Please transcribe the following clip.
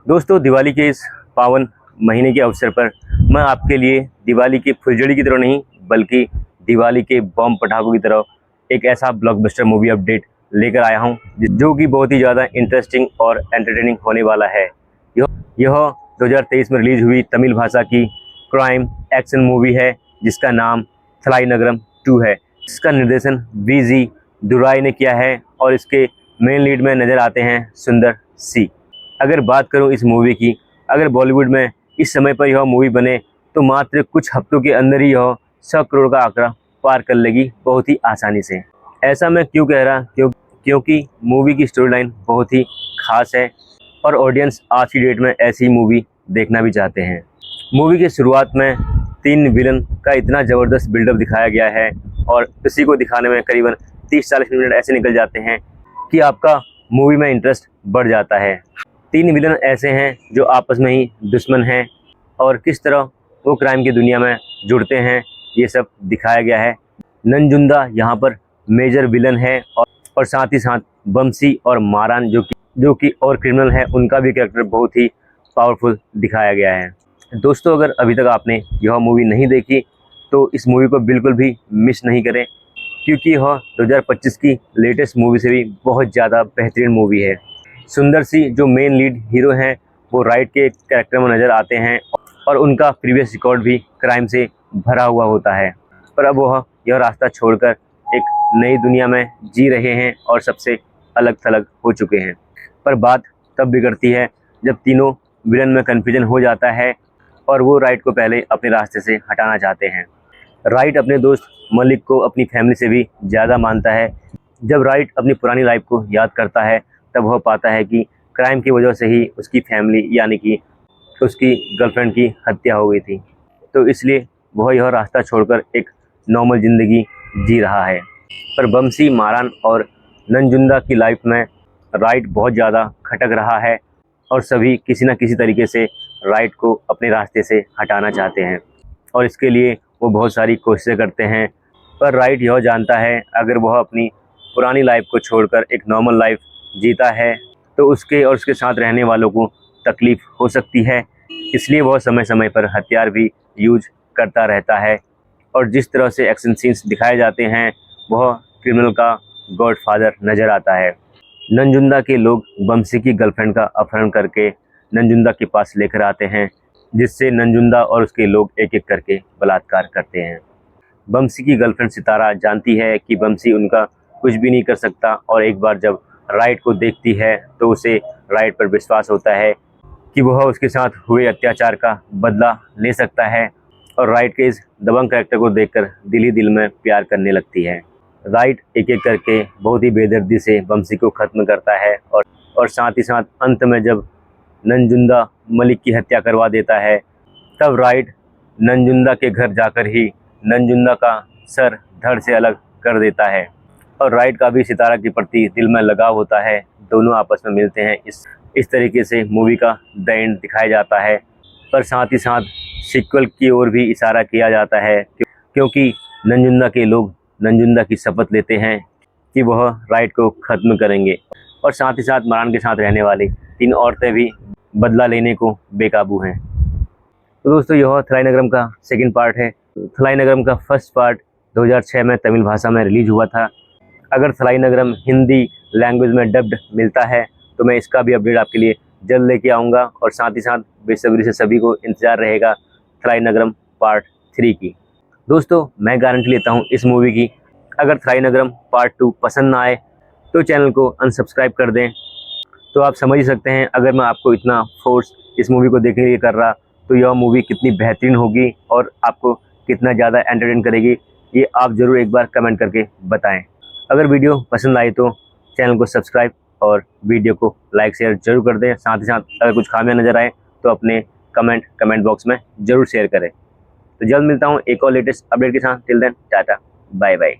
दोस्तों, दिवाली के इस पावन महीने के अवसर पर मैं आपके लिए दिवाली की फुलझड़ी की तरह नहीं बल्कि दिवाली के बम पटाखों की तरह एक ऐसा ब्लॉकबस्टर मूवी अपडेट लेकर आया हूं जो कि बहुत ही ज़्यादा इंटरेस्टिंग और एंटरटेनिंग होने वाला है। यह 2023 में रिलीज हुई तमिल भाषा की क्राइम एक्शन मूवी है जिसका नाम थलाईनगरम 2 है। इसका निर्देशन वीजी दुराई ने किया है और इसके मेन लीड में नज़र आते हैं सुंदर सी। अगर बात करूं इस मूवी की, अगर बॉलीवुड में इस समय पर यह मूवी बने तो मात्र कुछ हफ्तों के अंदर ही यह 100 करोड़ का आंकड़ा पार कर लेगी बहुत ही आसानी से। ऐसा मैं क्यों कह रहा क्योंकि मूवी की स्टोरी लाइन बहुत ही खास है और ऑडियंस आज की डेट में ऐसी मूवी देखना भी चाहते हैं। मूवी की शुरुआत में 3 विलन का इतना ज़बरदस्त बिल्डअप दिखाया गया है और इसी को दिखाने में करीबन 30-40 मिनट ऐसे निकल जाते हैं कि आपका मूवी में इंटरेस्ट बढ़ जाता है। 3 विलन ऐसे हैं जो आपस में ही दुश्मन हैं और किस तरह वो क्राइम की दुनिया में जुड़ते हैं ये सब दिखाया गया है। नंजुंदा यहाँ पर मेजर विलन है और साथ ही साथ बमसी और मारान जो कि और क्रिमिनल है, उनका भी कैरेक्टर बहुत ही पावरफुल दिखाया गया है। दोस्तों, अगर अभी तक आपने यह मूवी नहीं देखी तो इस मूवी को बिल्कुल भी मिस नहीं करें क्योंकि यह 2025 की लेटेस्ट मूवी से भी बहुत ज़्यादा बेहतरीन मूवी है। सुंदर सी जो मेन लीड हीरो हैं वो राइट के कैरेक्टर में नज़र आते हैं और उनका प्रीवियस रिकॉर्ड भी क्राइम से भरा हुआ होता है, पर अब वह यह रास्ता छोड़कर एक नई दुनिया में जी रहे हैं और सबसे अलग थलग हो चुके हैं। पर बात तब बिगड़ती है जब तीनों विलन में कन्फ्यूजन हो जाता है और वो राइट को पहले अपने रास्ते से हटाना चाहते हैं। राइट अपने दोस्त मलिक को अपनी फैमिली से भी ज़्यादा मानता है। जब राइट अपनी पुरानी लाइफ को याद करता है तब वह पाता है कि क्राइम की वजह से ही उसकी फैमिली यानी कि उसकी गर्लफ्रेंड की हत्या हो गई थी, तो इसलिए वह यह रास्ता छोड़कर एक नॉर्मल ज़िंदगी जी रहा है। पर बमसी, मारान और नंजुंदा की लाइफ में राइट बहुत ज़्यादा खटक रहा है और सभी किसी न किसी तरीके से राइट को अपने रास्ते से हटाना चाहते हैं और इसके लिए वो बहुत सारी कोशिशें करते हैं। पर राइट यह जानता है अगर वह अपनी पुरानी लाइफ को छोड़कर एक नॉर्मल लाइफ जीता है तो उसके और उसके साथ रहने वालों को तकलीफ़ हो सकती है, इसलिए वह समय समय पर हथियार भी यूज करता रहता है। और जिस तरह से एक्शन सीन्स दिखाए जाते हैं वह क्रिमिनल का गॉडफादर नज़र आता है। नंजुंदा के लोग बमसी की गर्लफ्रेंड का अपहरण करके नंजुंदा के पास लेकर आते हैं जिससे नंजुंदा और उसके लोग एक एक करके बलात्कार करते हैं। बमसी की गर्लफ्रेंड सितारा जानती है कि बमसी उनका कुछ भी नहीं कर सकता और एक बार जब राइट को देखती है तो उसे राइट पर विश्वास होता है कि वह उसके साथ हुए अत्याचार का बदला ले सकता है और राइट के इस दबंग कैरेक्टर को देखकर दिल ही दिल में प्यार करने लगती है। राइट एक एक करके बहुत ही बेदर्दी से बमसी को ख़त्म करता है और साथ ही साथ अंत में जब नंजुंदा मलिक की हत्या करवा देता है तब राइट नंजुंदा के घर जाकर ही नंजुंदा का सर धड़ से अलग कर देता है और राइट का भी सितारा के प्रति दिल में लगाव होता है। दोनों आपस में मिलते हैं। इस तरीके से मूवी का द एंड दिखाया जाता है, पर साथ ही साथ सीक्वल की ओर भी इशारा किया जाता है क्योंकि नंजुंदा के लोग नंजुंदा की शपथ लेते हैं कि वह राइट को ख़त्म करेंगे और साथ ही साथ मारान के साथ रहने वाली 3 औरतें भी बदला लेने को बेकाबू हैं। तो दोस्तों, यह थलाईनगरम का सेकंड पार्ट है। थलाईनगरम का फर्स्ट पार्ट 2006 में तमिल भाषा में रिलीज हुआ था। अगर थलाईनगरम हिंदी लैंग्वेज में डब्ड मिलता है तो मैं इसका भी अपडेट आपके लिए जल्द लेके आऊँगा और साथ ही साथ बेसब्री से सभी को इंतज़ार रहेगा थलाईनगरम पार्ट 3 की। दोस्तों, मैं गारंटी लेता हूँ इस मूवी की, अगर थलाईनगरम पार्ट 2 पसंद ना आए तो चैनल को अनसब्सक्राइब कर दें। तो आप समझ ही सकते हैं अगर मैं आपको इतना फोर्स इस मूवी को देखने के लिए कर रहा तो यह मूवी कितनी बेहतरीन होगी और आपको कितना ज़्यादा एंटरटेन करेगी, ये आप ज़रूर एक बार कमेंट करके बताएं। अगर वीडियो पसंद आई तो चैनल को सब्सक्राइब और वीडियो को लाइक शेयर जरूर कर दें। साथ ही साथ अगर कुछ खामियां नज़र आए तो अपने कमेंट बॉक्स में ज़रूर शेयर करें। तो जल्द मिलता हूँ एक और लेटेस्ट अपडेट के साथ। Till then tata bye bye.